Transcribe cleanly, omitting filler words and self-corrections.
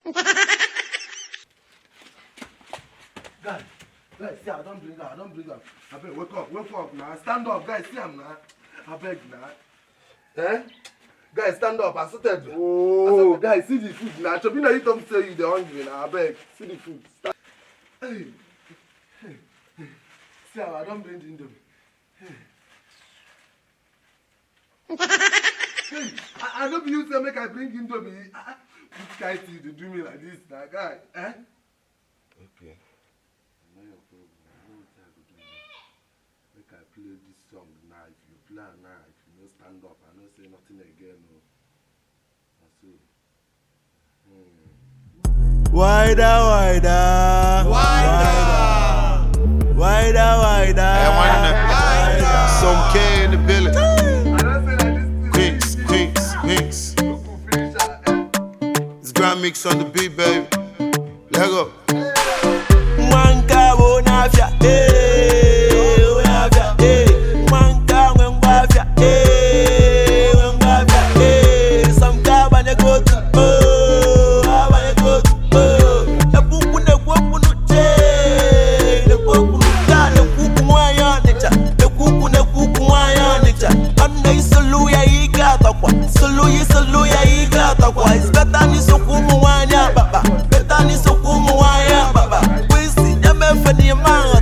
Guys, see, I don't bring her. I beg, wake up now. Stand up, guys, see him now. I beg now. Eh? Guys, stand up. I started. Oh, guys, see the food now. Chobina, you don't say you're hungry now. I beg, see the food. Hey. See, I don't bring the indomie. Hey, I don't use to make I bring indomie. Which guy see to do me like this now, guy? Eh? Okay. I know your problem. I know what I go do now. Make I play this song now. If you play now, if you no stand up, I no say nothing again. No. That's it. Wider. Some K in the building. I don't say like this. Queens. It's Grand Mix on the beat, baby. Let go. It's better ni sukumu wanya baba. Better ni sukumu wanya baba. We see them for the man.